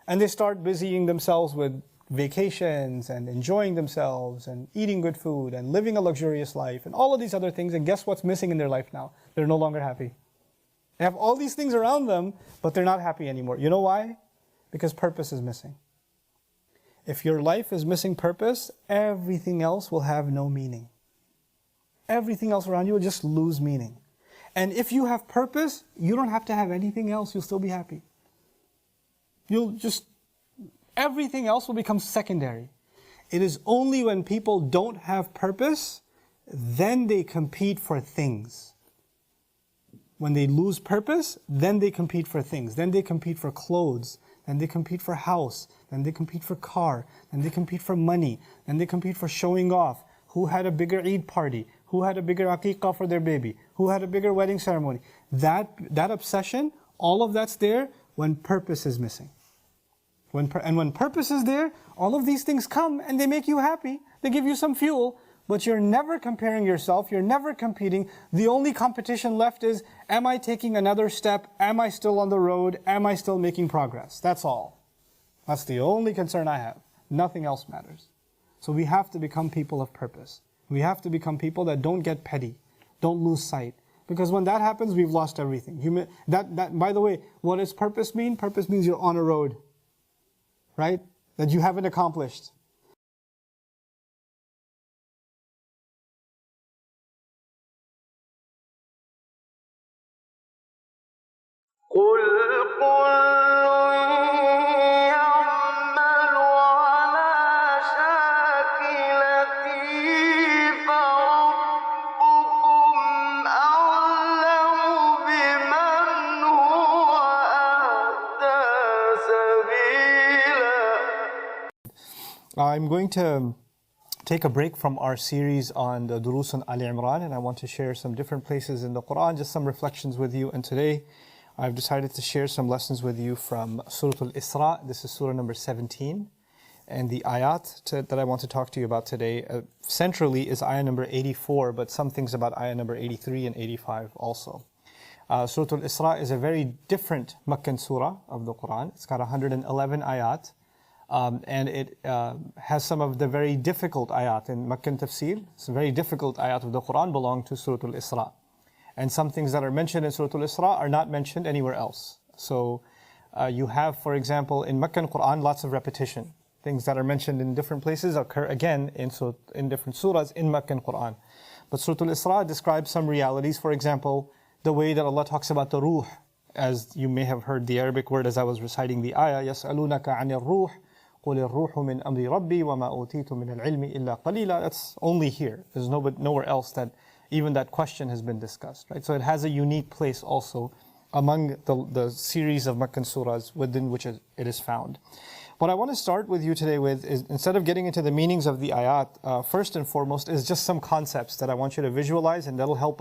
And they start busying themselves with vacations and enjoying themselves and eating good food and living a luxurious life and all of these other things. And guess what's missing in their life now? They're no longer happy. They have all these things around them, but they're not happy anymore. You know why? Because purpose is missing. If your life is missing purpose, everything else will have no meaning. Everything else around you will just lose meaning. And if you have purpose, you don't have to have anything else. You'll still be happy. Everything else will become secondary. It is only when people don't have purpose, then they compete for things. When they lose purpose, then they compete for things. Then they compete for clothes. Then they compete for house. Then they compete for car. Then they compete for money. Then they compete for showing off. Who had a bigger Eid party? Who had a bigger aqiqah for their baby? Who had a bigger wedding ceremony? That obsession, all of that's there when purpose is missing. When purpose is there, all of these things come and they make you happy. They give you some fuel, but you're never comparing yourself. You're never competing. The only competition left is, am I taking another step? Am I still on the road? Am I still making progress? That's all. That's the only concern I have. Nothing else matters. So we have to become people of purpose. We have to become people that don't get petty, don't lose sight. Because when that happens, we've lost everything. By the way, what does purpose mean? Purpose means you're on a road, right? That you haven't accomplished. I'm going to take a break from our series on the Durus on Ali Imran, and I want to share some different places in the Quran, just some reflections with you. And today I've decided to share some lessons with you from Surah Al-Isra. This is Surah number 17. And the ayat that I want to talk to you about today, centrally is ayah number 84, but some things about ayah number 83 and 85 also. Surah Al-Isra is a very different Meccan surah of the Quran. It's got 111 ayat. And it has some of the very difficult ayat in Meccan tafsir. Some very difficult ayat of the Quran belong to Surah Al-Isra. And some things that are mentioned in Surah Al-Isra are not mentioned anywhere else. So you have, for example, in Meccan Quran, lots of repetition. Things that are mentioned in different places occur again in different surahs in Meccan Quran. But Surah Al-Isra describes some realities. For example, the way that Allah talks about the ruh. As you may have heard the Arabic word as I was reciting the ayah, يَسْأَلُونَكَ عَنِ الرُّوحِ قُلِ الرُّوحُ مِنْ أَمْرِ رَبِّي وَمَا أُوتِيتُ مِنَ الْعِلْمِ إِلَّا قَلِيلًا. That's only here. There's nowhere else that even that question has been discussed, right? So it has a unique place also among the series of Meccan surahs within which it is found. What I want to start with you today with is, instead of getting into the meanings of the ayat, first and foremost is just some concepts that I want you to visualize, and that'll help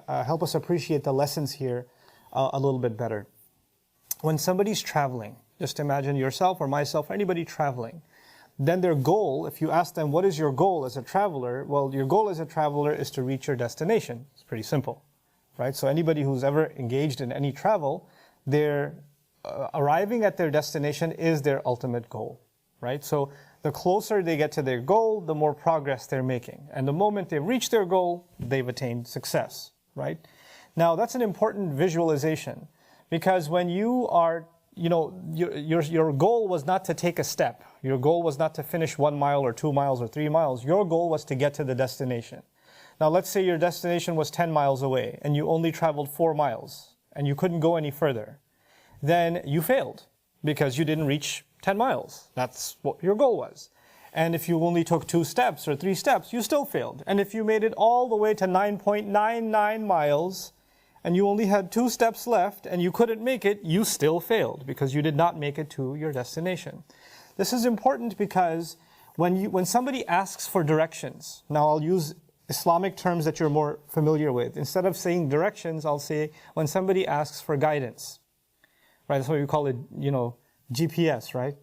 help us appreciate the lessons here a little bit better. When somebody's traveling, just imagine yourself or myself or anybody traveling, then their goal, if you ask them, what is your goal as a traveler? Well, your goal as a traveler is to reach your destination. It's pretty simple, right? So anybody who's ever engaged in any travel, their arriving at their destination is their ultimate goal, right? So the closer they get to their goal, the more progress they're making. And the moment they reach their goal, they've attained success, right? Now, that's an important visualization, because when you are, your goal was not to take a step. Your goal was not to finish 1 mile or 2 miles or 3 miles. Your goal was to get to the destination. Now, let's say your destination was 10 miles away and you only traveled 4 miles and you couldn't go any further. Then you failed because you didn't reach 10 miles. That's what your goal was. And if you only took 2 steps or 3 steps, you still failed. And if you made it all the way to 9.99 miles and you only had 2 steps left and you couldn't make it, you still failed because you did not make it to your destination. This is important because when somebody asks for directions, now I'll use Islamic terms that you're more familiar with. Instead of saying directions, I'll say when somebody asks for guidance. Right, that's what we call it, GPS, right?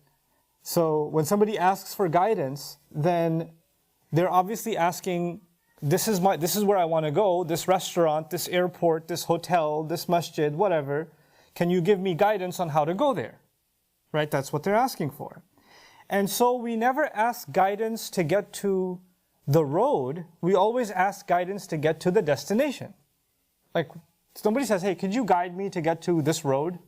So when somebody asks for guidance, then they're obviously asking, this is where I want to go, this restaurant, this airport, this hotel, this masjid, whatever. Can you give me guidance on how to go there? right? That's what they're asking for. And so we never ask guidance to get to the road. We always ask guidance to get to the destination. Like somebody says, hey, could you guide me to get to this road?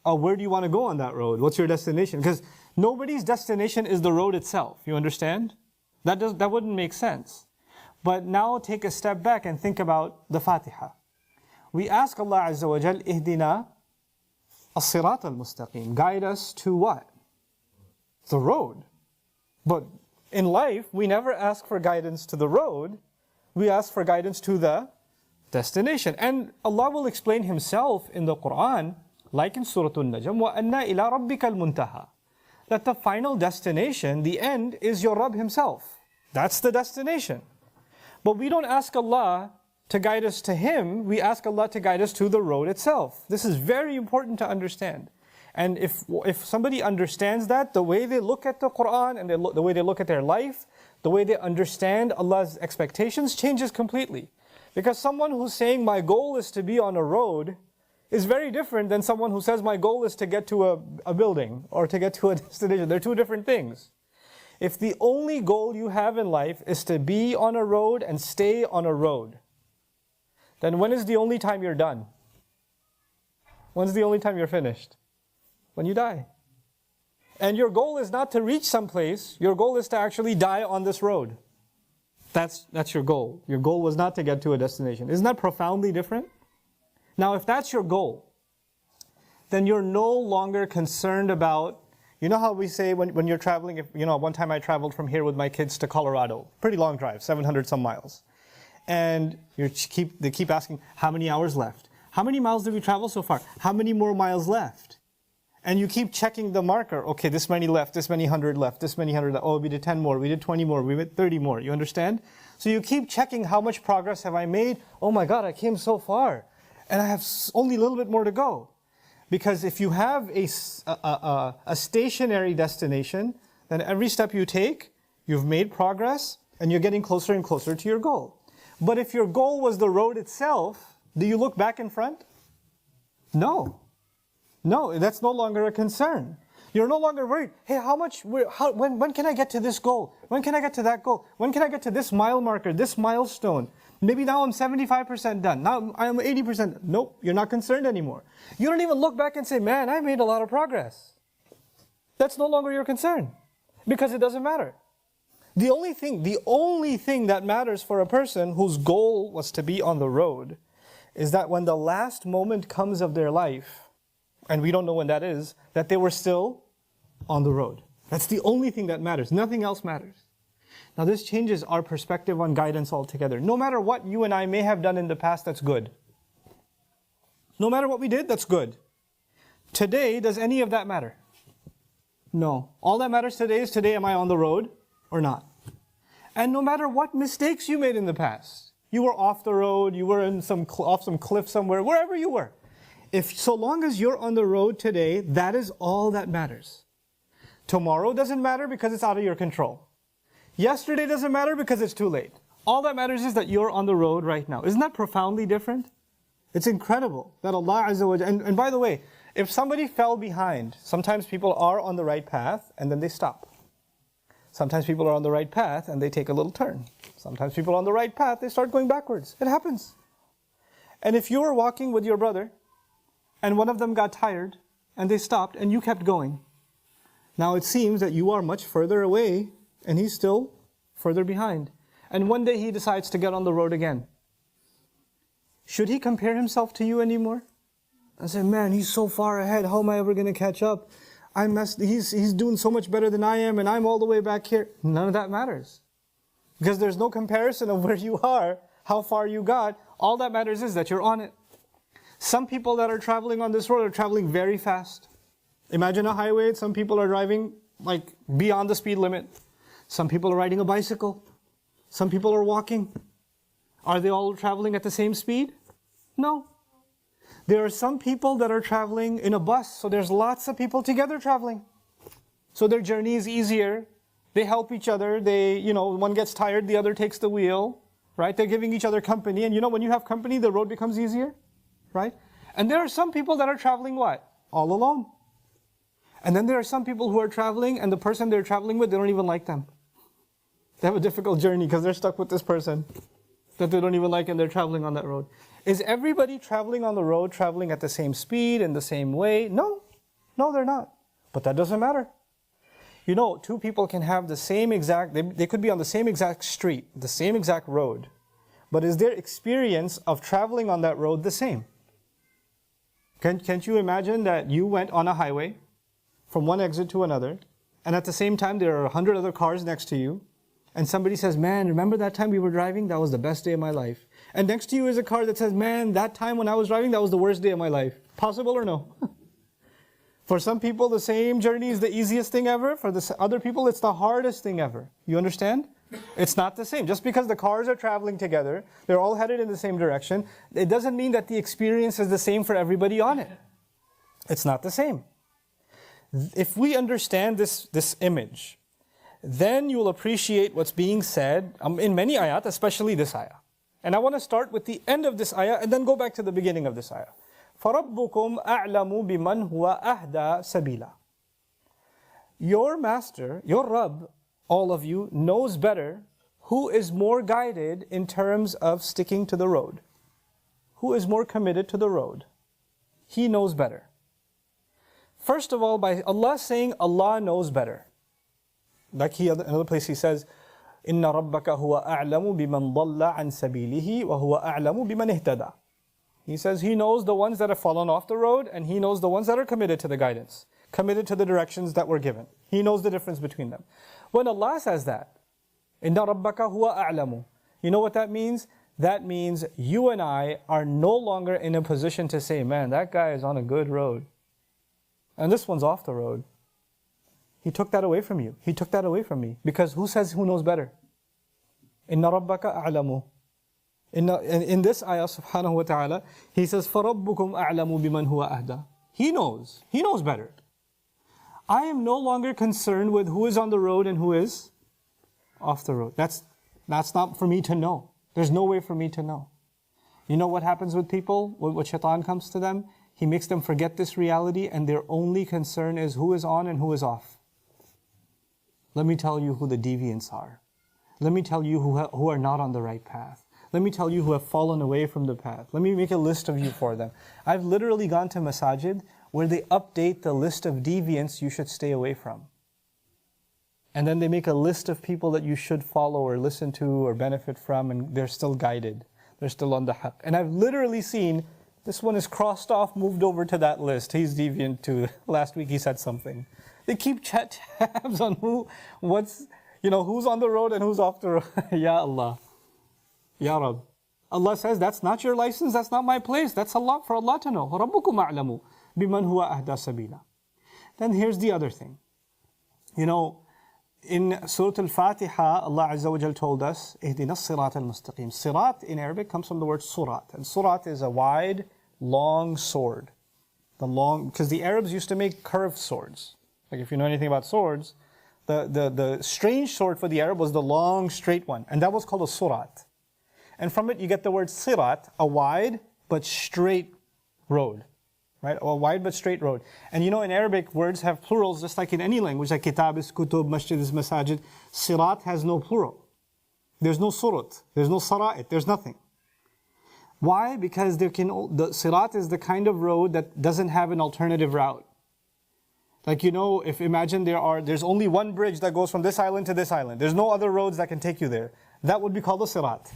Where do you want to go on that road? What's your destination? Because nobody's destination is the road itself. You understand? That wouldn't make sense. But now take a step back and think about the Fatiha. We ask Allah Azza wa Jal, Ihdina as-Sirat al-Mustaqim. Guide us to what? The road. But in life, we never ask for guidance to the road. We ask for guidance to the destination. And Allah will explain Himself in the Quran, like in Surah An-Najm, وَأَنَّا إِلَىٰ رَبِّكَ الْمُنْتَهَى. That the final destination, the end, is your Rabb Himself. That's the destination. But we don't ask Allah to guide us to Him, we ask Allah to guide us to the road itself. This is very important to understand. And if somebody understands that, the way they look at the Quran and the way they look at their life, the way they understand Allah's expectations changes completely. Because someone who's saying, my goal is to be on a road, is very different than someone who says, my goal is to get to a building or to get to a destination. They're two different things. If the only goal you have in life is to be on a road and stay on a road, then when is the only time you're done? When's the only time you're finished? When you die. And your goal is not to reach someplace, your goal is to actually die on this road. That's your goal. Your goal was not to get to a destination. Isn't that profoundly different? Now if that's your goal, then you're no longer concerned about, you know how we say when you're traveling, one time I traveled from here with my kids to Colorado, pretty long drive, 700 some miles. And they keep asking, how many hours left? How many miles did we travel so far? How many more miles left? And you keep checking the marker. Okay, this many left, this many hundred left, this many hundred left. Oh, we did 10 more, we did 20 more, we did 30 more. You understand? So you keep checking how much progress have I made. Oh my God, I came so far. And I have only a little bit more to go. Because if you have a stationary destination, then every step you take, you've made progress, and you're getting closer and closer to your goal. But if your goal was the road itself, do you look back in front? No. No, that's no longer a concern. You're no longer worried, hey, when can I get to this goal? When can I get to that goal? When can I get to this mile marker, this milestone? Maybe now I'm 75% done. Now I'm 80%. Nope, you're not concerned anymore. You don't even look back and say, man, I made a lot of progress. That's no longer your concern. Because it doesn't matter. The only thing that matters for a person whose goal was to be on the road is that when the last moment comes of their life, and we don't know when that is, that they were still on the road. That's the only thing that matters. Nothing else matters. Now this changes our perspective on guidance altogether. No matter what you and I may have done in the past, that's good. No matter what we did, that's good. Today, does any of that matter? No. All that matters today is, today am I on the road or not? And no matter what mistakes you made in the past, you were off the road, you were off some cliff somewhere, wherever you were. So long as you're on the road today, that is all that matters. Tomorrow doesn't matter because it's out of your control. Yesterday doesn't matter because it's too late. All that matters is that you're on the road right now. Isn't that profoundly different? It's incredible that Allah Azza wa Jalla, and by the way, if somebody fell behind, sometimes people are on the right path and then they stop. Sometimes people are on the right path and they take a little turn. Sometimes people are on the right path, they start going backwards. It happens. And if you were walking with your brother, and one of them got tired, and they stopped, and you kept going. Now it seems that you are much further away, and he's still further behind. And one day he decides to get on the road again. Should he compare himself to you anymore? And say, man, he's so far ahead, how am I ever going to catch up? He's doing so much better than I am, and I'm all the way back here. None of that matters. Because there's no comparison of where you are, how far you got. All that matters is that you're on it. Some people that are traveling on this road are traveling very fast. Imagine a highway, some people are driving like beyond the speed limit. Some people are riding a bicycle. Some people are walking. Are they all traveling at the same speed? No. There are some people that are traveling in a bus, so there's lots of people together traveling. So their journey is easier. They help each other. One gets tired, the other takes the wheel, right? They're giving each other company. And when you have company, the road becomes easier. Right? And there are some people that are traveling what? All alone. And then there are some people who are traveling, and the person they're traveling with, they don't even like them. They have a difficult journey because they're stuck with this person that they don't even like, and they're traveling on that road. Is everybody traveling on the road traveling at the same speed, in the same way? No. No, they're not. But that doesn't matter. You know, two people can have the same exact, they could be on the same exact street, the same exact road. But is their experience of traveling on that road the same? Can't you imagine that you went on a highway from one exit to another, and at the same time there are 100 other cars next to you, and somebody says, man, remember that time we were driving? That was the best day of my life. And next to you is a car that says, man, that time when I was driving, that was the worst day of my life. Possible or no? For some people, the same journey is the easiest thing ever. For the other people, it's the hardest thing ever. You understand? It's not the same. Just because the cars are traveling together, they're all headed in the same direction, it doesn't mean that the experience is the same for everybody on it. It's not the same. If we understand this image, then you will appreciate what's being said in many ayat, especially this ayah. And I want to start with the end of this ayah and then go back to the beginning of this ayah. فَرَبُّكُمْ أَعْلَمُ بِمَنْ هُوَ أَهْدَى سَبِيلًا. Your master, your Rabb, all of you, knows better who is more guided in terms of sticking to the road. Who is more committed to the road. He knows better. First of all, by Allah saying Allah knows better. Like another place He says, إِنَّ رَبَّكَ هُوَ أَعْلَمُ بِمَنْ ضَلَّ عَنْ سَبِيلِهِ وَهُوَ أَعْلَمُ بِمَنْ اهْتَدَى. He says He knows the ones that have fallen off the road, and He knows the ones that are committed to the guidance, committed to the directions that were given. He knows the difference between them. When Allah says that, إِنَّ رَبَّكَ هُوَ أَعْلَمُ, you know what that means? That means you and I are no longer in a position to say, man, that guy is on a good road, and this one's off the road. He took that away from you. He took that away from me. Because who says who knows better? إِنَّ رَبَّكَ أَعْلَمُ. In this ayah, subhanahu wa ta'ala, He says, فَرَبُّكُمْ أَعْلَمُ بِمَنْ هُوَ أَهْدَى. He knows. He knows better. I am no longer concerned with who is on the road and who is off the road. That's not for me to know. There's no way for me to know. You know what happens with people? When shaitan comes to them, he makes them forget this reality, and their only concern is who is on and who is off. Let me tell you who the deviants are. Let me tell you who are not on the right path. Let me tell you who have fallen away from the path. Let me make a list of you for them. I've literally gone to masajid where they update the list of deviants you should stay away from. And then they make a list of people that you should follow or listen to or benefit from, and they're still guided. They're still on the haqq. And I've literally seen, this one is crossed off, moved over to that list. He's deviant too. Last week he said something. They keep tabs on who's on the road and who's off the road. Ya Allah. Ya Rab. Allah says, that's not your license, that's not my place. That's Allah, for Allah to know. رَبُّكُمْ أَعْلَمُ بِمَنْ هُوَ أَهْدَى سَبِيلًا. Then here's the other thing. You know, in Surah Al-Fatiha, Allah Azza wa Jal told us, اهدنا الصراط المستقيم. Sirat in Arabic comes from the word surat. And surat is a wide, long sword. Because the Arabs used to make curved swords. Like if you know anything about swords, the strange sword for the Arab was the long, straight one. And that was called a surat. And from it you get the word sirat, a wide but straight road. Right? A wide but straight road. And you know, in Arabic, words have plurals just like in any language, like kitab is kutub, masjid is masajid. Sirat has no plural. There's no surut. There's no sara'it. There's nothing. Why? Because the sirat is the kind of road that doesn't have an alternative route. Like, you know, if imagine there's only one bridge that goes from this island to this island. There's no other roads that can take you there. That would be called a sirat.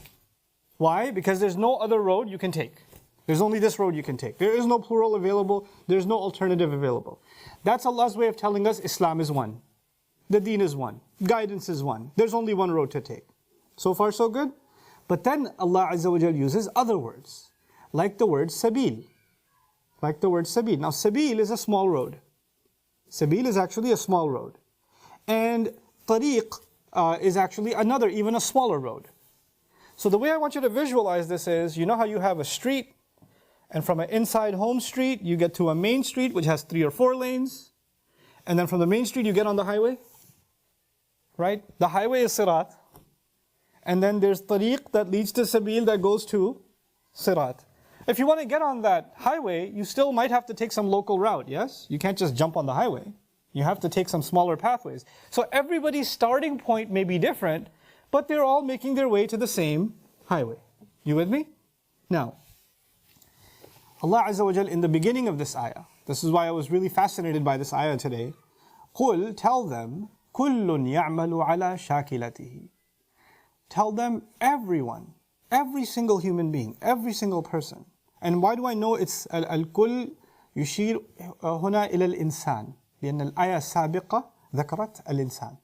Why? Because there's no other road you can take. There's only this road you can take. There is no plural available. There's no alternative available. That's Allah's way of telling us Islam is one. The deen is one. Guidance is one. There's only one road to take. So far so good? But then Allah Azza wa Jal uses other words. Like the word sabil. Like the word sabil. Now sabil is a small road. Sabil is actually a small road. And tariq is actually another, even a smaller road. So the way I want you to visualize this is, you know how you have a street, and from an inside home street, you get to a main street which has 3 or 4 lanes. And then from the main street, you get on the highway. Right? The highway is sirat. And then there's tariq that leads to sabil that goes to sirat. If you want to get on that highway, you still might have to take some local route, yes? You can't just jump on the highway. You have to take some smaller pathways. So everybody's starting point may be different, but they're all making their way to the same highway. You with me? Now, Allah Azza wa Jal in the beginning of this ayah, this is why I was really fascinated by this ayah today. قُلْ, tell them, كُلٌّ يَعْمَلُ عَلَى شَاكِلَتِهِ. Tell them, everyone, every single human being, every single person. And why do I know it's al-kull يشير هنا إلى الإنسان لأن الآية السابقة ذكرت الإنسان.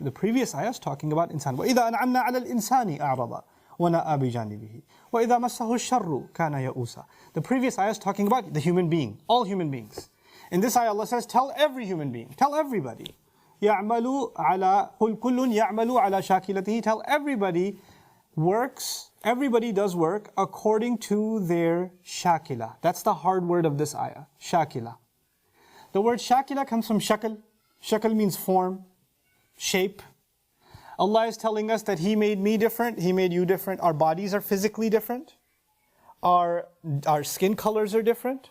The previous ayah is talking about insan. وَإِذَا أَنْعَمْنَا عَلَى الْإِنسَانِ أَعْرَضَ وَنَأَى بِجَانِبِهِ وَإِذَا مَسَّهُ الشَّرُّ كَانَ يَئُوسًا. The previous ayah is talking about the human being, all human beings. In this ayah Allah says, tell every human being, tell everybody. يَعْمَلُ عَلَى قُلْ كُلٌّ يَعْمَلُ عَلَى شَاكِلَتِهِ. Tell everybody works, everybody does work according to their shakila. That's the hard word of this ayah, shakila. The word shakila comes from shakal. Shakal means form, shape. Allah is telling us that He made me different, He made you different. Our bodies are physically different. Our skin colors are different.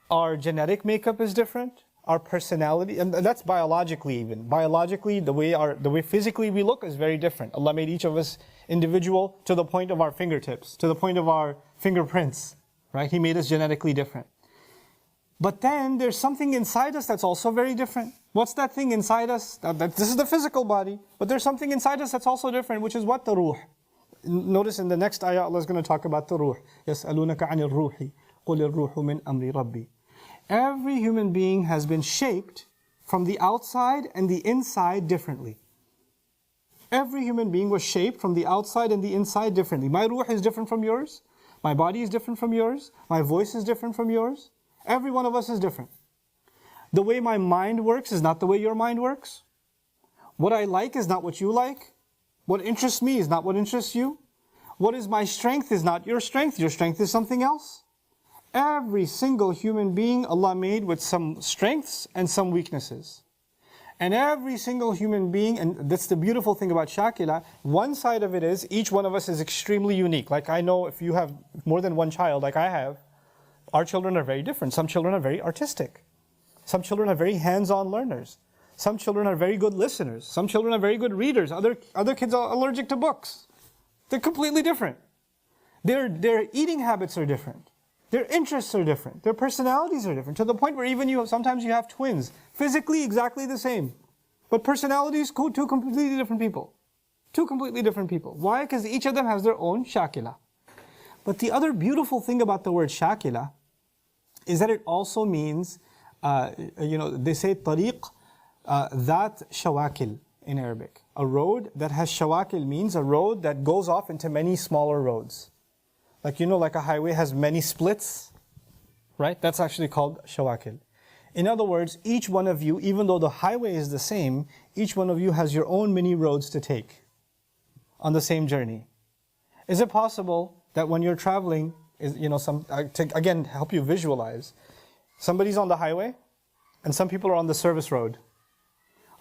Our genetic makeup is different. Our personality, and that's biologically even. Biologically, the way physically we look is very different. Allah made each of us individual to the point of our fingertips, to the point of our fingerprints, right? He made us genetically different. But then there's something inside us that's also very different. What's that thing inside us? This is the physical body, but there's something inside us that's also different, which is what? The ruh. Notice in the next ayah, Allah is going to talk about the ruh. يَسْأَلُونَكَ عَنِ الرُّوحِ قُلِ الرُّوحُ مِنْ أَمْرِ رَبِّي. Every human being has been shaped from the outside and the inside differently. Every human being was shaped from the outside and the inside differently. My ruh is different from yours. My body is different from yours. My voice is different from yours. Every one of us is different. The way my mind works is not the way your mind works. What I like is not what you like. What interests me is not what interests you. What is my strength is not your strength. Your strength is something else. Every single human being Allah made with some strengths and some weaknesses. And every single human being, and that's the beautiful thing about Shakila, one side of it is each one of us is extremely unique. Like I know if you have more than one child like I have, our children are very different. Some children are very artistic. Some children are very hands-on learners. Some children are very good listeners. Some children are very good readers. Other kids are allergic to books. They're completely different. Their eating habits are different. Their interests are different. Their personalities are different. To the point where even sometimes you have twins. Physically exactly the same. But personalities, two completely different people. Two completely different people. Why? Because each of them has their own shakila. But the other beautiful thing about the word shakila is that it also means, they say طريق ذات شواكل in Arabic. A road that has shawakil means a road that goes off into many smaller roads. Like a highway has many splits, right? That's actually called shawakil. In other words, each one of you, even though the highway is the same, each one of you has your own mini roads to take on the same journey. Is it possible that when you're traveling, to again help you visualize, somebody's on the highway and some people are on the service road.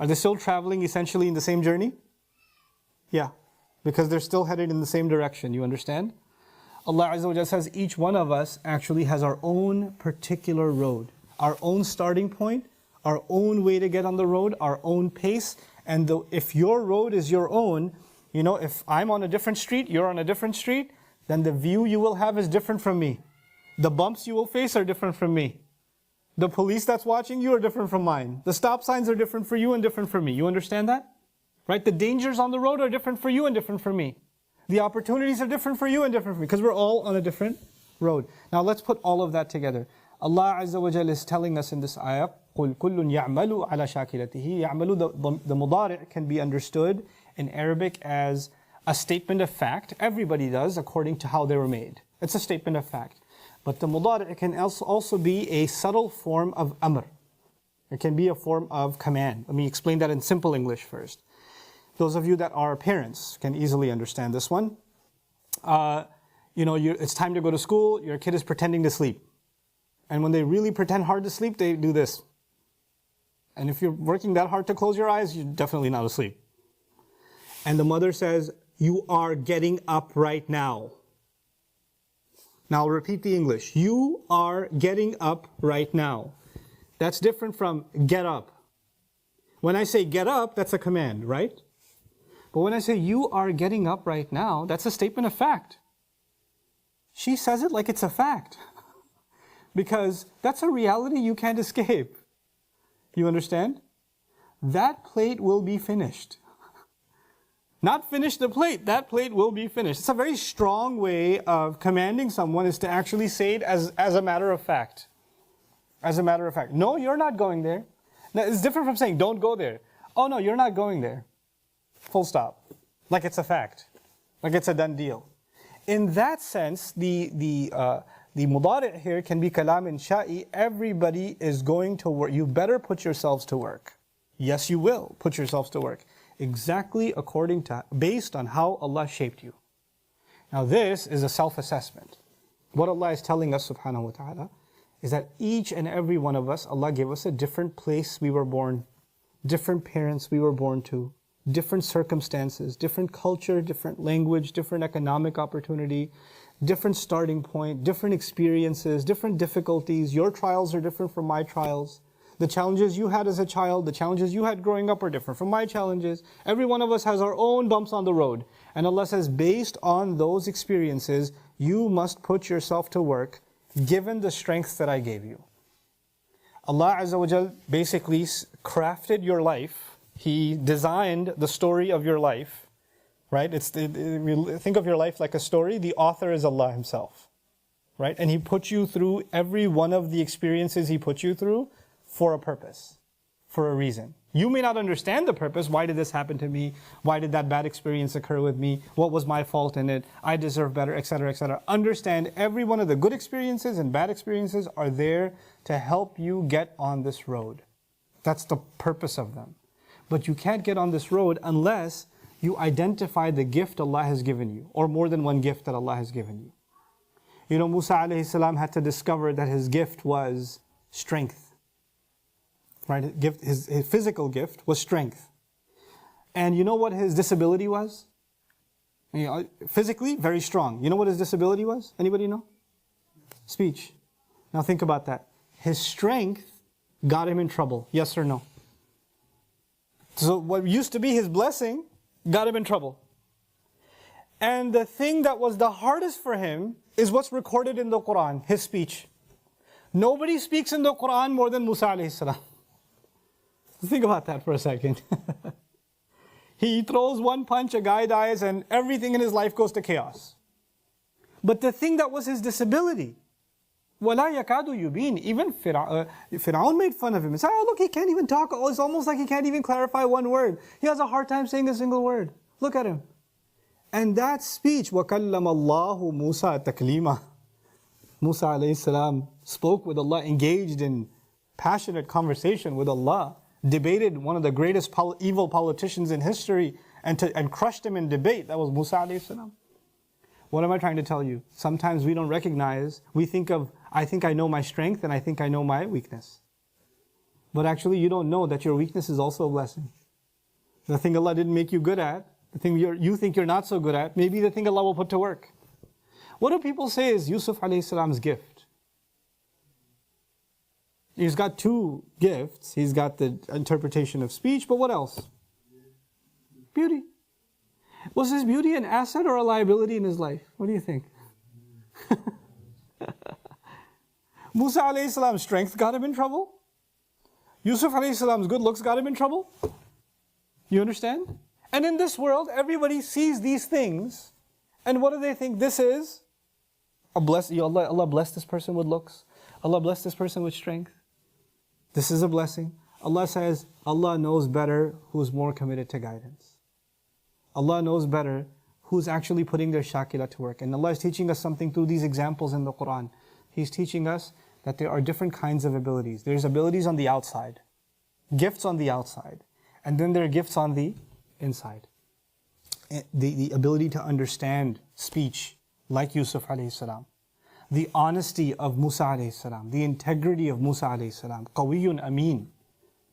Are they still traveling essentially in the same journey? Yeah, because they're still headed in the same direction, you understand? Allah Azza wa Jalla says each one of us actually has our own particular road, our own starting point, our own way to get on the road, our own pace. And if your road is your own, if I'm on a different street, you're on a different street, then the view you will have is different from me. The bumps you will face are different from me. The police that's watching you are different from mine. The stop signs are different for you and different for me. You understand that? Right? The dangers on the road are different for you and different for me. The opportunities are different for you and different for me, because we're all on a different road. Now let's put all of that together. Allah Azza wa Jalla is telling us in this ayah, قُلْ كُلٌّ يَعْمَلُ عَلَى شَاكِلَتِهِ. يَعْمَلُ, the mudari' can be understood in Arabic as a statement of fact. Everybody does according to how they were made. It's a statement of fact. But the mudari' can also be a subtle form of amr. It can be a form of command. Let me explain that in simple English first. Those of you that are parents can easily understand this one. It's time to go to school, your kid is pretending to sleep. And when they really pretend hard to sleep, they do this. And if you're working that hard to close your eyes, you're definitely not asleep. And the mother says, you are getting up right now. Now I'll repeat the English. You are getting up right now. That's different from get up. When I say get up, that's a command, right? But when I say you are getting up right now, that's a statement of fact. She says it like it's a fact. Because that's a reality you can't escape. You understand? That plate will be finished. Not finish the plate, that plate will be finished. It's a very strong way of commanding someone, is to actually say it as a matter of fact. As a matter of fact. No, you're not going there. Now, it's different from saying, don't go there. Oh no, you're not going there. Full stop. Like it's a fact. Like it's a done deal. In that sense, the mudari' here can be kalam insha'i. Everybody is going to work. You better put yourselves to work. Yes, you will put yourselves to work. Exactly based on how Allah shaped you. Now this is a self-assessment. What Allah is telling us subhanahu wa ta'ala is that each and every one of us, Allah gave us a different place we were born, different parents we were born to, different circumstances, different culture, different language, different economic opportunity, different starting point, different experiences, different difficulties. Your trials are different from my trials. The challenges you had as a child, the challenges you had growing up are different from my challenges. Every one of us has our own bumps on the road. And Allah says, based on those experiences, you must put yourself to work, given the strengths that I gave you. Allah Azza wa Jal basically crafted your life. He designed the story of your life, right? Think of your life like a story. The author is Allah Himself, right? And He put you through every one of the experiences He put you through for a purpose, for a reason. You may not understand the purpose. Why did this happen to me? Why did that bad experience occur with me? What was my fault in it? I deserve better, etc., etc. Understand every one of the good experiences and bad experiences are there to help you get on this road. That's the purpose of them. But you can't get on this road unless you identify the gift Allah has given you, or more than one gift that Allah has given you. You know, Musa alayhi salam had to discover that his gift was strength. Right? His physical gift was strength. And you know what his disability was? You know, physically, very strong. You know what his disability was? Anybody know? Speech. Now think about that. His strength got him in trouble. Yes or no? So what used to be his blessing got him in trouble. And the thing that was the hardest for him is what's recorded in the Quran, his speech. Nobody speaks in the Quran more than Musa alayhi salam. Think about that for a second. He throws one punch, a guy dies, and everything in his life goes to chaos. But the thing that was his disability, وَلَا يَكَادُ يُبِينُ. Even Fir'aun made fun of him and said, oh look, he can't even talk. Oh, it's almost like he can't even clarify one word. He has a hard time saying a single word. Look at him. And that speech, وَكَلَّمَ اللَّهُ مُوسَى تَكْلِيمًا. Musa alayhi salam spoke with Allah, engaged in passionate conversation with Allah, debated one of the greatest evil politicians in history and crushed him in debate. That was Musa alayhi salam. What am I trying to tell you? Sometimes we don't recognize, we think of, I think I know my strength and I think I know my weakness. But actually you don't know that your weakness is also a blessing. The thing Allah didn't make you good at, the thing you think you're not so good at, maybe the thing Allah will put to work. What do people say is Yusuf alayhi salam's gift? He's got two gifts. He's got the interpretation of speech, but what else? Beauty. Was his beauty an asset or a liability in his life? What do you think? Musa alayhi salam's strength got him in trouble. Yusuf alayhi salam's good looks got him in trouble. You understand? And in this world, everybody sees these things, and what do they think this is? Allah bless this person with looks. Allah bless this person with strength. This is a blessing. Allah says, Allah knows better who's more committed to guidance. Allah knows better who's actually putting their shakila to work. And Allah is teaching us something through these examples in the Quran. He's teaching us that there are different kinds of abilities. There's abilities on the outside, gifts on the outside, and then there are gifts on the inside. The ability to understand speech, like Yusuf alayhi salam. The honesty of Musa alayhi salam, the integrity of Musa alayhi salam. Qawiyun ameen.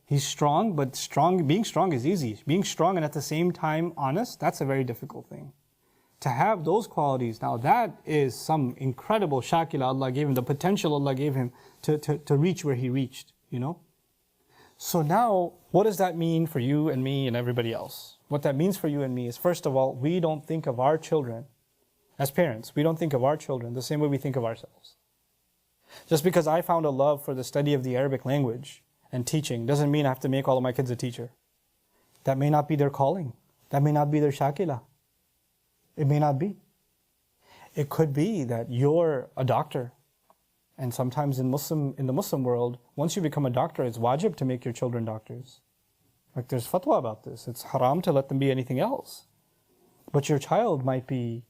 He's strong, but being strong is easy. Being strong and at the same time honest, that's a very difficult thing. To have those qualities, now that is some incredible shakila Allah gave him, the potential Allah gave him to reach where he reached, you know. So now, what does that mean for you and me and everybody else? What that means for you and me is, first of all, we don't think of our children, as parents, we don't think of our children the same way we think of ourselves. Just because I found a love for the study of the Arabic language and teaching doesn't mean I have to make all of my kids a teacher. That may not be their calling. That may not be their shakila. It may not be. It could be that you're a doctor. And sometimes in the Muslim world, once you become a doctor, it's wajib to make your children doctors. Like there's fatwa about this. It's haram to let them be anything else. But your child might be,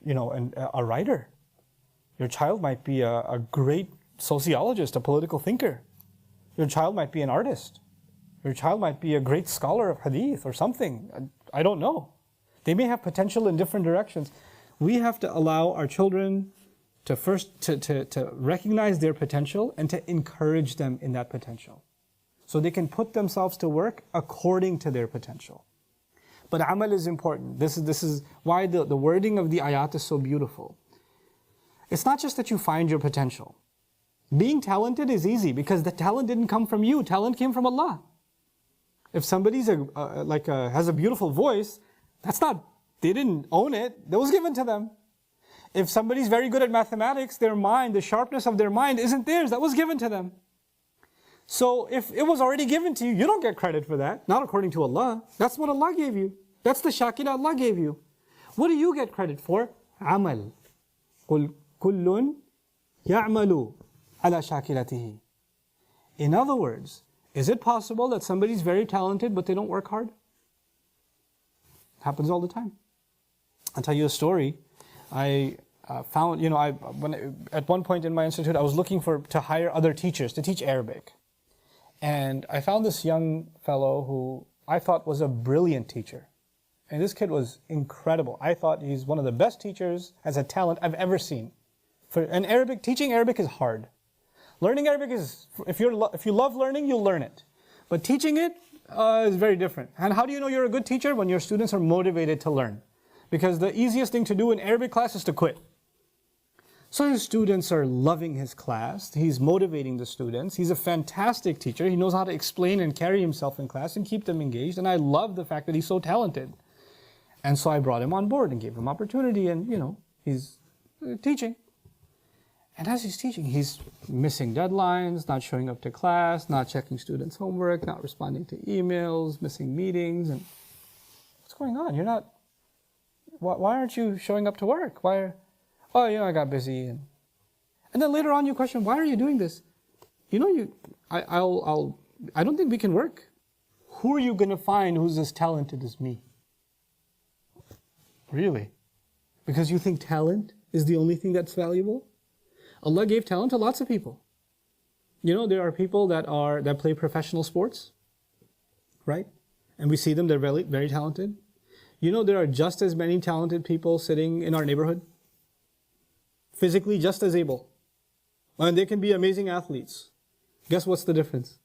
a writer. Your child might be a great sociologist, a political thinker. Your child might be an artist. Your child might be a great scholar of hadith or something. I don't know. They may have potential in different directions. We have to allow our children to first to recognize their potential and to encourage them in that potential, so they can put themselves to work according to their potential. But amal is important. This is why the wording of the ayat is so beautiful. It's not just that you find your potential. Being talented is easy because the talent didn't come from you. Talent came from Allah. If somebody's has a beautiful voice, they didn't own it. That was given to them. If somebody's very good at mathematics, their mind, the sharpness of their mind isn't theirs. That was given to them. So if it was already given to you, you don't get credit for that. Not according to Allah. That's what Allah gave you. That's the shakila Allah gave you. What do you get credit for? Amal. قُلْ كُلٌّ يَعْمَلُ عَلَى شَاكِلَتِهِ. In other words, is it possible that somebody's very talented but they don't work hard? It happens all the time. I'll tell you a story. I found, at one point in my institute, I was looking to hire other teachers to teach Arabic. And I found this young fellow who I thought was a brilliant teacher. And this kid was incredible. I thought he's one of the best teachers as a talent I've ever seen. Teaching Arabic is hard. Learning Arabic is, if you love learning, you'll learn it. But teaching it is very different. And how do you know you're a good teacher? When your students are motivated to learn. Because the easiest thing to do in Arabic class is to quit. So his students are loving his class. He's motivating the students. He's a fantastic teacher. He knows how to explain and carry himself in class and keep them engaged. And I love the fact that he's so talented. And so I brought him on board and gave him opportunity, and he's teaching. And as he's teaching, he's missing deadlines, not showing up to class, not checking students' homework, not responding to emails, missing meetings. And what's going on? Why aren't you showing up to work? I got busy. And then later on you question, why are you doing this? I don't think we can work. Who are you going to find who's as talented as me? Really? Because you think talent is the only thing that's valuable? Allah gave talent to lots of people. There are people that play professional sports, right? And we see them, they're very, very talented. There are just as many talented people sitting in our neighborhood, physically just as able. And they can be amazing athletes. Guess what's the difference?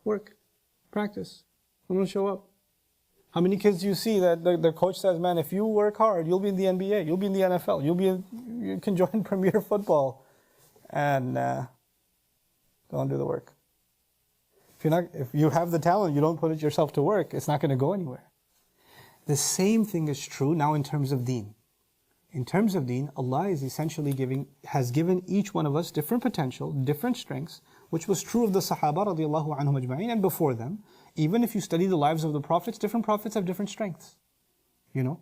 Work, practice. I'm going to show up. How many kids do you see that the coach says, man, if you work hard, you'll be in the NBA, you'll be in the NFL, you can join Premier Football, and don't do the work. If you have the talent, you don't put it yourself to work, it's not going to go anywhere. The same thing is true now in terms of deen. In terms of deen, Allah is essentially has given each one of us different potential, different strengths, which was true of the Sahaba radiallahu anhum ajma'in and before them. Even if you study the lives of the prophets, different prophets have different strengths. Even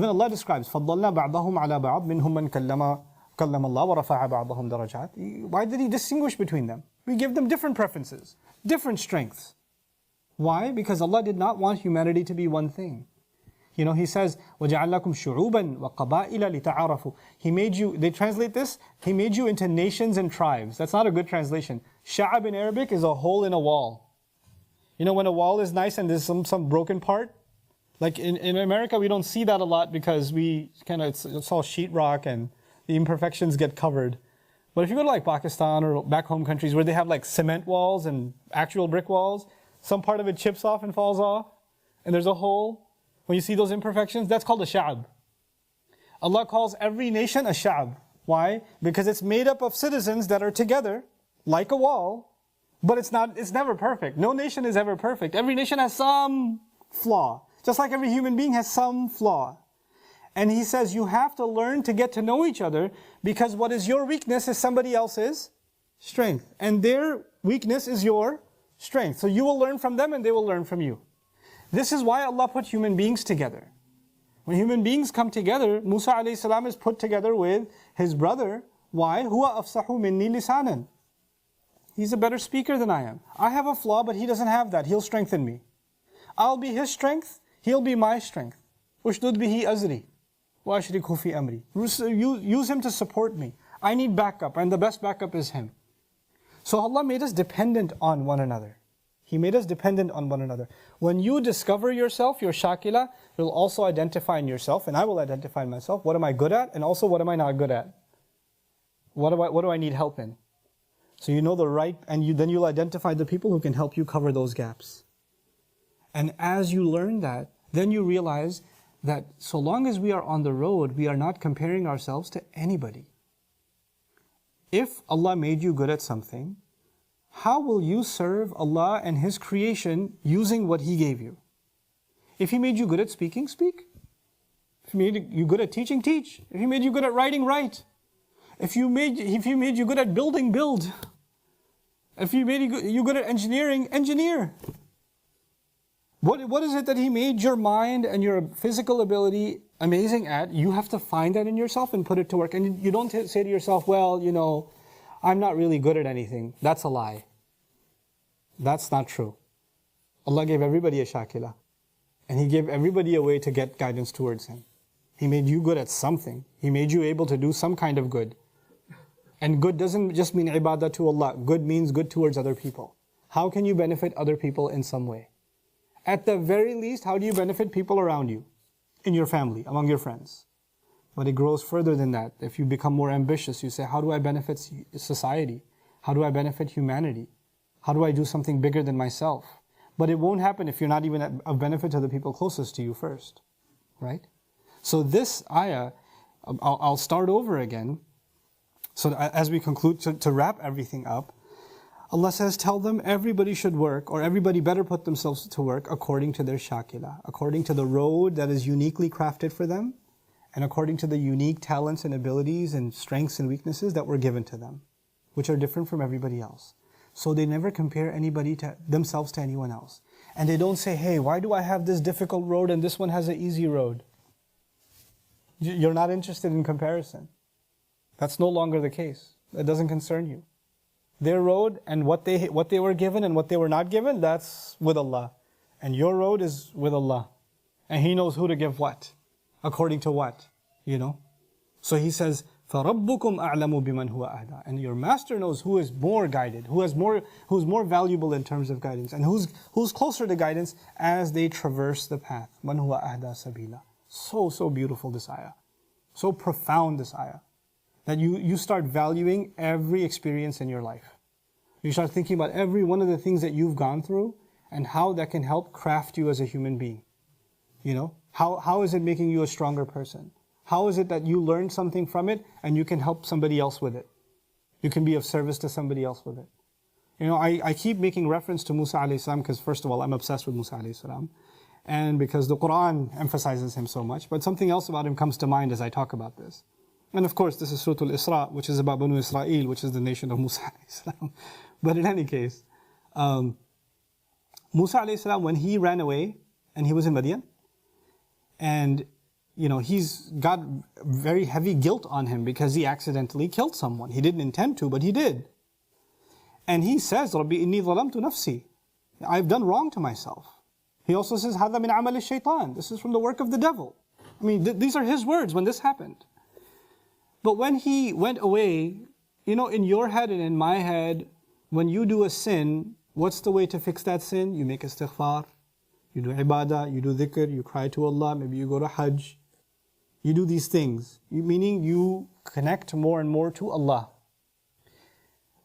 Allah describes, فَضَّلْنَا بَعْضَهُمْ عَلَى بَعْضٍ مِنْهُمْ مَنْ كَلَّمَ اللَّهُ وَرَفَعَ بَعْضَهُمْ دَرَجَاتٍ. Why did He distinguish between them? We give them different preferences, different strengths. Why? Because Allah did not want humanity to be one thing. He says, وَجَعَلْنَاكُمْ شُعُوبًا وَقَبَائِلَ لِتَعَارَفُوا. He made you, they translate this, He made you into nations and tribes. That's not a good translation. Sha'ab in Arabic is a hole in a wall. When a wall is nice and there's some broken part, like in America we don't see that a lot because it's all sheetrock and the imperfections get covered. But if you go to Pakistan or back home countries where they have cement walls and actual brick walls, some part of it chips off and falls off, and there's a hole. When you see those imperfections, that's called a sha'ab. Allah calls every nation a sha'ab. Why? Because it's made up of citizens that are together, like a wall, But it's never perfect. No nation is ever perfect. Every nation has some flaw. Just like every human being has some flaw. And he says you have to learn to get to know each other, because what is your weakness is somebody else's strength. And their weakness is your strength. So you will learn from them and they will learn from you. This is why Allah put human beings together. When human beings come together, Musa alayhi salam is put together with his brother. Why? Huwa afsahu minni lisanan. He's a better speaker than I am. I have a flaw, but he doesn't have that. He'll strengthen me. I'll be his strength, he'll be my strength. Ushdud bihi azri wa ashrikhu fi amri. Use him to support me. I need backup, and the best backup is him. So Allah made us dependent on one another. He made us dependent on one another. When you discover yourself, your shakila, you'll also identify in yourself, and I will identify in myself. What am I good at? And also, what am I not good at? What do I need help in? So you know the right, and then you'll identify the people who can help you cover those gaps. And as you learn that, then you realize that so long as we are on the road, we are not comparing ourselves to anybody. If Allah made you good at something, how will you serve Allah and His creation using what He gave you? If He made you good at speaking, speak. If He made you good at teaching, teach. If He made you good at writing, write. If He made you good at building, build. If He made you good at engineering, engineer. What is it that He made your mind and your physical ability amazing at? You have to find that in yourself and put it to work. And you don't say to yourself, well, I'm not really good at anything. That's a lie. That's not true. Allah gave everybody a shakila. And He gave everybody a way to get guidance towards Him. He made you good at something. He made you able to do some kind of good. And good doesn't just mean ibadah to Allah. Good means good towards other people. How can you benefit other people in some way? At the very least, how do you benefit people around you? In your family, among your friends. But it grows further than that. If you become more ambitious, you say, how do I benefit society? How do I benefit humanity? How do I do something bigger than myself? But it won't happen if you're not even of benefit to the people closest to you first. Right? So this ayah, I'll start over again. So as we conclude, to wrap everything up, Allah says, tell them everybody should work, or everybody better put themselves to work according to their shakila, according to the road that is uniquely crafted for them, and according to the unique talents and abilities and strengths and weaknesses that were given to them, which are different from everybody else. So they never compare themselves to anyone else. And they don't say, hey, why do I have this difficult road and this one has an easy road? You're not interested in comparison. That's no longer the case. It doesn't concern you. Their road and what they were given and what they were not given, that's with Allah. And your road is with Allah. And He knows who to give what, according to what, So He says, فَرَبُّكُمْ أَعْلَمُ بِمَنْ هُوَ أَهْدَى. And your master knows who is more guided, who's more valuable in terms of guidance, and who's closer to guidance as they traverse the path. مَنْ هُوَ أَهْدَى سَبِيلًا. So beautiful this ayah. So profound this ayah. That you start valuing every experience in your life. You start thinking about every one of the things that you've gone through and how that can help craft you as a human being. How is it making you a stronger person? How is it that you learn something from it and you can help somebody else with it? You can be of service to somebody else with it. I keep making reference to Musa alayhi salam because first of all, I'm obsessed with Musa alayhi salam. And because the Quran emphasizes him so much. But something else about him comes to mind as I talk about this. And of course, this is Surah Al-Isra, which is about Banu Israel, which is the nation of Musa alayhi salam. But in any case, Musa alayhi salam, when he ran away, and he was in Madian, and he's got very heavy guilt on him because he accidentally killed someone. He didn't intend to, but he did. And he says, Rabbi inni zalamtu nafsi. I've done wrong to myself. He also says, Hadha min amal shaitan. This is from the work of the devil. I mean, these are his words when this happened. But when he went away, in your head and in my head, when you do a sin, what's the way to fix that sin? You make istighfar, you do ibadah, you do dhikr, you cry to Allah, maybe you go to hajj. You do these things, meaning you connect more and more to Allah.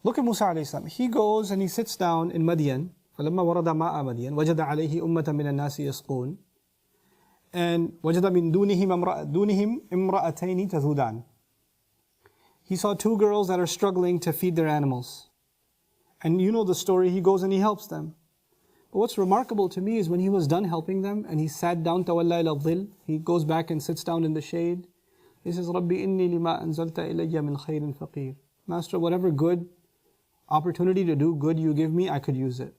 Look at Musa alayhi salam. He goes and he sits down in Madian. فَلَمَّا وَرَدَ مَاءَ مَدْيَنَ وَجَدَ عَلَيْهِ أُمَّةً مِنَ النَّاسِ يَسْقُونَ And وَجَدَ مِن دُونِهِمْ إِمْرَأَتَيْنِ تَذُودَانِ He saw two girls that are struggling to feed their animals. And you know the story, he goes and he helps them. But what's remarkable to me is when he was done helping them and he sat down, تَوَلَّى إِلَى الظِّلِّ, he goes back and sits down in the shade. He says, رَبِّ إِنِّي لِمَا أَنزَلْتَ إِلَيَّ مِنْ خَيْرٍ فَقِيرٍ. Master, whatever good opportunity to do good you give me, I could use it.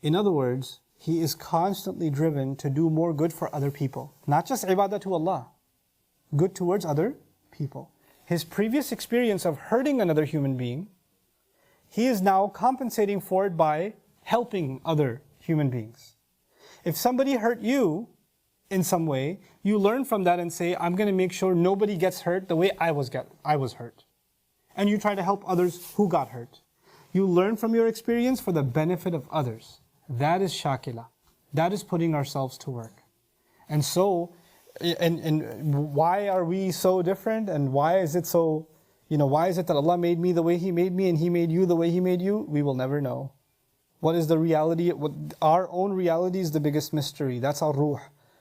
In other words, he is constantly driven to do more good for other people. Not just ibadah to Allah, good towards other people. His previous experience of hurting another human being, he is now compensating for it by helping other human beings. If somebody hurt you in some way, you learn from that and say, I'm going to make sure nobody gets hurt the way I was hurt. And you try to help others who got hurt. You learn from your experience for the benefit of others. That is shakila. That is putting ourselves to work. And so, and why are we so different? And why is it so, why is it that Allah made me the way He made me and He made you the way He made you? We will never know. What is the reality? Our own reality is the biggest mystery. That's our ruh.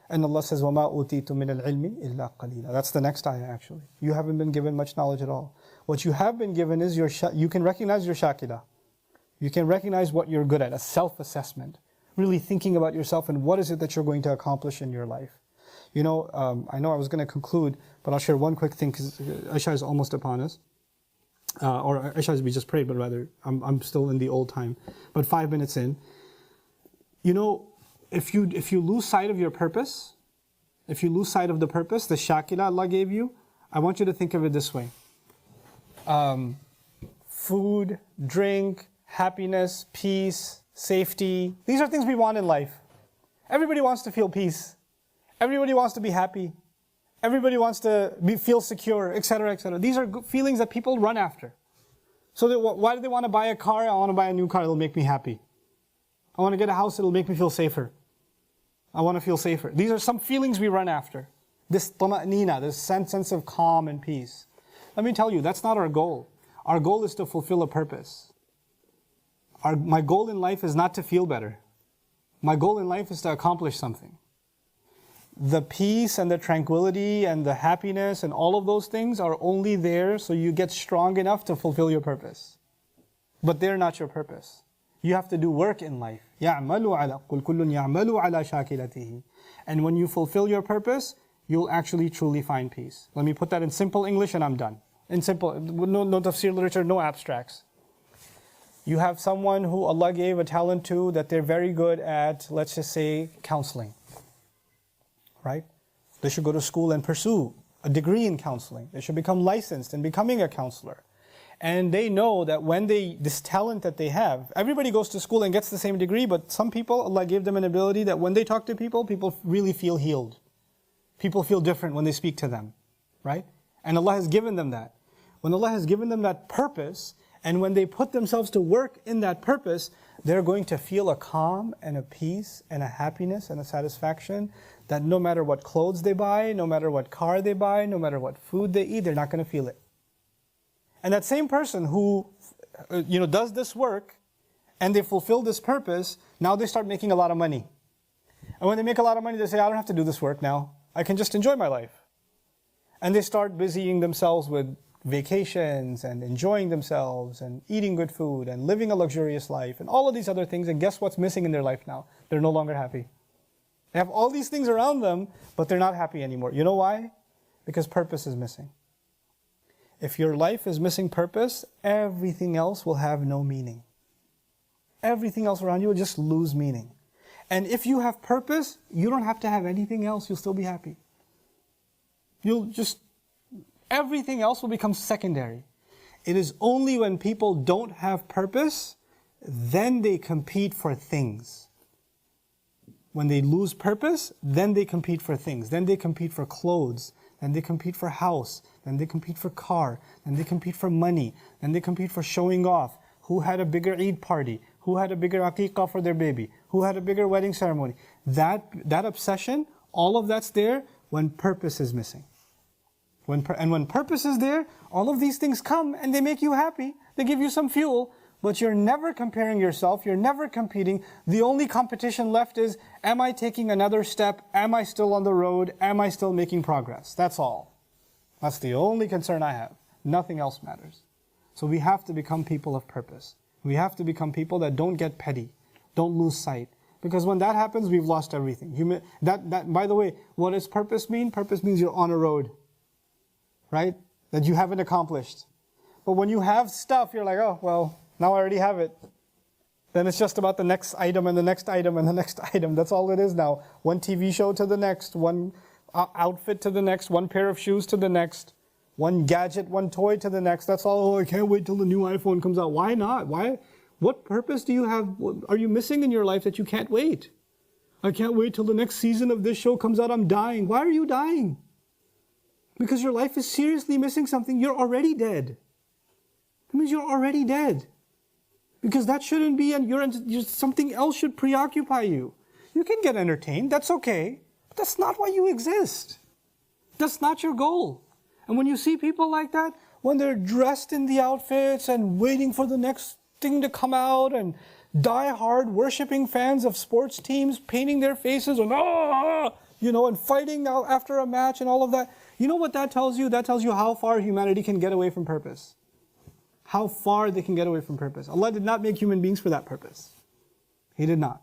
And Allah says, وَمَا أُوتِيتُم مِّنَ الْعِلْمِ إِلَّا قَلِيلًا. That's the next ayah actually. You haven't been given much knowledge at all. What you have been given is you can recognize your shakila. You can recognize what you're good at, a self-assessment. Really thinking about yourself and what is it that you're going to accomplish in your life. I know I was going to conclude, but I'll share one quick thing because Isha is almost upon us. Or Isha we just prayed, but rather I'm still in the old time. But 5 minutes in, if you lose sight of your purpose, if you lose sight of the purpose, the shakila Allah gave you, I want you to think of it this way. Food, drink, happiness, peace, safety, these are things we want in life. Everybody wants to feel peace. Everybody wants to be happy. Everybody wants to feel secure, etc., etc. These are feelings that people run after. So why do they want to buy a car? I want to buy a new car, it'll make me happy. I want to get a house, it'll make me feel safer. I want to feel safer. These are some feelings we run after. This tama'nina, this sense of calm and peace. Let me tell you, that's not our goal. Our goal is to fulfill a purpose. My goal in life is not to feel better. My goal in life is to accomplish something. The peace and the tranquility and the happiness and all of those things are only there so you get strong enough to fulfill your purpose. But they're not your purpose. You have to do work in life. قُلْ كُلٌّ يَعْمَلُ عَلَى شَاكِلَتِهِ. And when you fulfill your purpose, you'll actually truly find peace. Let me put that in simple English and I'm done. In simple, no tafsir literature, no abstracts. You have someone who Allah gave a talent to that they're very good at, let's just say, counseling. Right? They should go to school and pursue a degree in counseling. They should become licensed in becoming a counselor. And they know that when this talent that they have, everybody goes to school and gets the same degree, but some people, Allah gave them an ability that when they talk to people really feel healed. People feel different when they speak to them. Right? And Allah has given them that. When Allah has given them that purpose, and when they put themselves to work in that purpose, they're going to feel a calm and a peace and a happiness and a satisfaction that no matter what clothes they buy, no matter what car they buy, no matter what food they eat, they're not going to feel it. And that same person who does this work and they fulfill this purpose, now they start making a lot of money. And when they make a lot of money, they say, I don't have to do this work now. I can just enjoy my life. And they start busying themselves with vacations and enjoying themselves and eating good food and living a luxurious life and all of these other things. And guess what's missing in their life now? They're no longer happy. They have all these things around them, but they're not happy anymore. You know why? Because purpose is missing. If your life is missing purpose, everything else will have no meaning. Everything else around you will just lose meaning. And if you have purpose, you don't have to have anything else. You'll still be happy. Everything else will become secondary. It is only when people don't have purpose, then they compete for things. When they lose purpose, then they compete for things. Then they compete for clothes. Then they compete for house. Then they compete for car. Then they compete for money. Then they compete for showing off. Who had a bigger Eid party? Who had a bigger aqiqah for their baby? Who had a bigger wedding ceremony? That obsession, all of that's there when purpose is missing. When purpose is there, all of these things come and they make you happy. They give you some fuel, but you're never comparing yourself. You're never competing. The only competition left is, am I taking another step? Am I still on the road? Am I still making progress? That's all. That's the only concern I have. Nothing else matters. So we have to become people of purpose. We have to become people that don't get petty, don't lose sight. Because when that happens, we've lost everything. By the way, what does purpose mean? Purpose means you're on a road, right? That you haven't accomplished. But when you have stuff, you're like, oh, well, now I already have it. Then it's just about the next item and the next item and the next item. That's all it is now. One TV show to the next, one outfit to the next, one pair of shoes to the next, one gadget, one toy to the next. That's all. Oh, I can't wait till the new iPhone comes out. Why not? Why? What purpose do you have? What are you missing in your life that you can't wait? I can't wait till the next season of this show comes out. I'm dying. Why are you dying? Because your life is seriously missing something. You're already dead. That means you're already dead. Because that shouldn't be, and something else should preoccupy you. You can get entertained. That's okay. But that's not why you exist. That's not your goal. And when you see people like that, when they're dressed in the outfits and waiting for the next thing to come out, and die-hard worshipping fans of sports teams painting their faces and and fighting after a match and all of that. You know what that tells you? That tells you how far humanity can get away from purpose. How far they can get away from purpose. Allah did not make human beings for that purpose. He did not.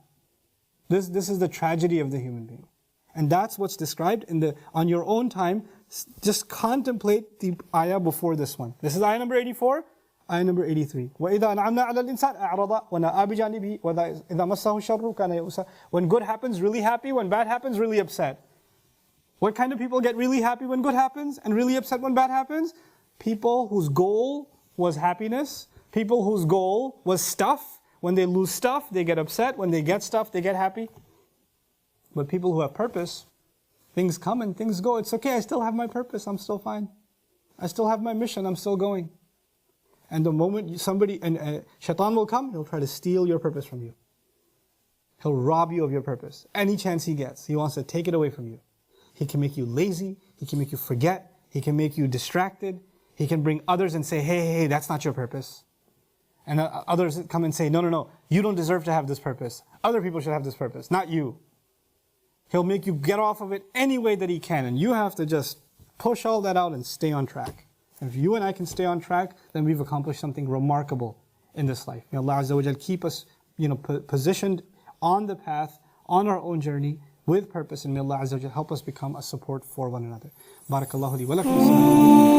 This is the tragedy of the human being. And that's what's described on your own time. Just contemplate the ayah before this one. This is ayah number 84. Ayah number 83. وَإِذَا أَنْعَمْنَا عَلَى الْإِنسَانِ أَعْرَضَ وَنَأَى بِجَانِبِهِ وَإِذَا مَسَّهُ الشَّرُّ كَانَ يَئُوسًا. When good happens, really happy. When bad happens, really upset. What kind of people get really happy when good happens and really upset when bad happens? People whose goal was happiness. People whose goal was stuff. When they lose stuff, they get upset. When they get stuff, they get happy. But people who have purpose, things come and things go. It's okay, I still have my purpose. I'm still fine. I still have my mission. I'm still going. And the moment shaitan will come, he'll try to steal your purpose from you. He'll rob you of your purpose. Any chance he gets, he wants to take it away from you. He can make you lazy. He can make you forget. He can make you distracted. He can bring others and say, hey, that's not your purpose. And others come and say, no, you don't deserve to have this purpose. Other people should have this purpose, not you. He'll make you get off of it any way that he can. And you have to just push all that out and stay on track. And if you and I can stay on track, then we've accomplished something remarkable in this life. May Allah Azza wa Jal keep us positioned on the path, on our own journey, with purpose. And may Allah Azza wa Jal help us become a support for one another. Barakallahu li wa lakum.